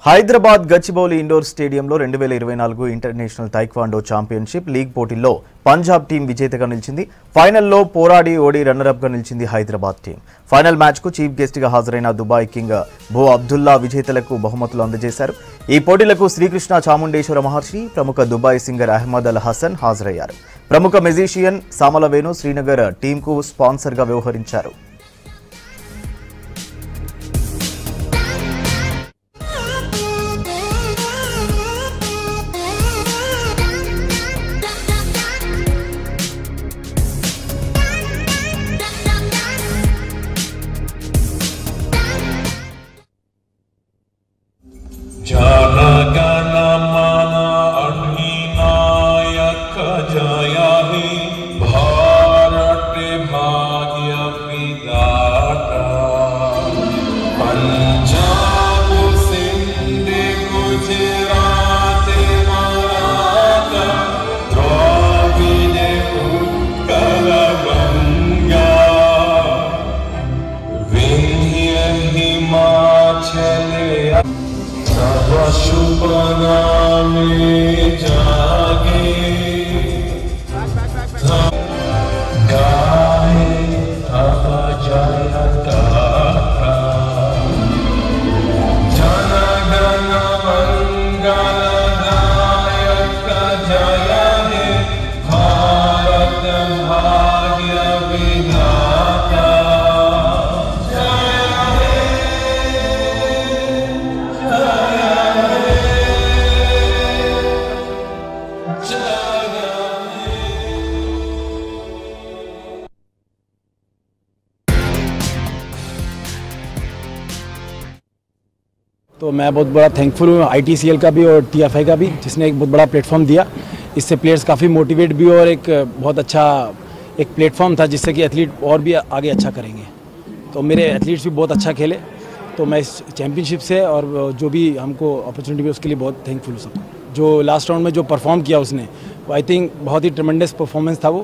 Hyderabad Gachibowli indoor స్టేడియంలో 2024 international taekwondo championship league పోటీల్లో Punjab team విజేతగా నిలిచింది. ఫైనల్లో పోరాడి ఓడి రన్నర్-అప్ గా నిలిచింది హైదరాబాద్ టీం. ఫైనల్ మ్యాచ్ కు చీఫ్ గెస్ట్ గా హాజరైన దుబాయ్ కింగ్ బో అబ్దుల్లా విజేతలకు బహుమతులు అందజేశారు. ఈ పోటీలకు శ్రీకృష్ణ చాముండేశ్వర మహర్షి, ప్రముఖ దుబాయ్ సింగర్ అహ్మద్ అల్ హసన్ హాజరయ్యారు. ప్రముఖ మ్యూజిషియన్ సామలవేణు శ్రీనగర్ టీంకు స్పాన్సర్ గా వ్యవహరించారు. तो मैं बहुत बड़ा थैंकफुल हूँ ITCL का भी और TFI का भी, जिसने एक बहुत बड़ा प्लेटफॉर्म दिया. इससे प्लेयर्स काफ़ी मोटिवेट भी और एक बहुत अच्छा एक प्लेटफॉर्म था जिससे कि एथलीट और भी आगे अच्छा करेंगे. तो मेरे एथलीट्स भी बहुत अच्छा खेले. तो मैं इस चैम्पियनशिप से और जो भी हमको अपॉर्चुनिटी मिली उसके लिए बहुत थैंकफुल हूँ सबको. जो लास्ट राउंड में जो परफॉर्म किया उसने, वो आई थिंक बहुत ही ट्रेमेंडस परफॉर्मेंस था. वो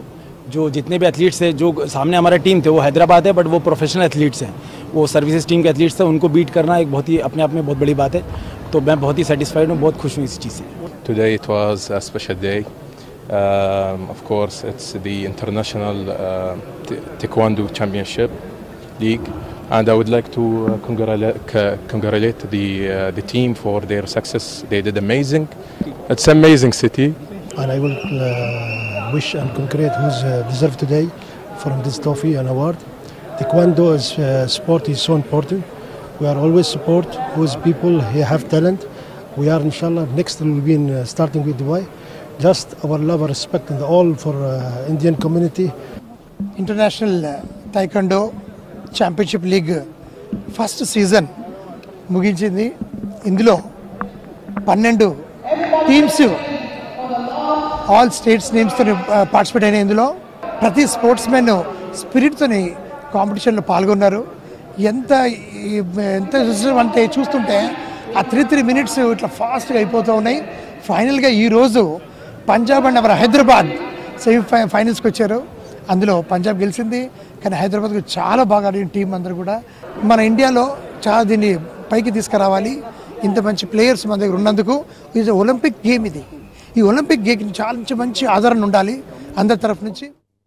जो जितने भी एथलीट्स है, जो सामने हमारा टीम थे वो हैदराबाद है, बट वो प्रोफेशनल एथलीट्स हैं, वो सर्विसेज टीम के एथलीट्स थे. उनको बीट करना एक बहुत ही अपने आप में बहुत बड़ी बात है. तो मैं बहुत ही सेटिस्फाइड हूँ, बहुत खुश हूँ इस चीज़ से. Today it was a special day. Of course, it's the International Taekwondo Championship League, and I would like to congratulate the team for their success. They did amazing. It's an amazing city. And I will wish and congratulate who's deserved today from this trophy and award. Taekwondo is sport is so important. We are always support whose people here have talent. We are inshallah next will be in, starting with Dubai. Just our love and respect and all for Indian community. International Taekwondo Championship League first season ముగించింది. ఇందులో 12 teams all states నేమ్స్తో participate అయిన ఇందులో ప్రతి sports men స్పిరిట్తో కాంపిటీషన్లో పాల్గొన్నారు. ఎంత అంటే చూస్తుంటే ఆ 3 minutes ఇట్లా ఫాస్ట్గా అయిపోతూ ఉన్నాయి. ఫైనల్గా ఈరోజు పంజాబ్ అండ్ అవర్ హైదరాబాద్ ఫైనల్స్కి వచ్చారు. అందులో పంజాబ్ గెలిచింది, కానీ హైదరాబాద్కు చాలా బాగా ఆడిన టీం అందరూ కూడా. మన ఇండియాలో చాలా దీన్ని పైకి తీసుకురావాలి. ఇంత మంచి ప్లేయర్స్ మన దగ్గర ఉన్నందుకు. ఇది ఒలింపిక్ గేమ్. ఇది ఈ ఒలింపిక్ గేమ్కి చాలా మంచి ఆదరణ ఉండాలి అందరి తరఫు నుంచి.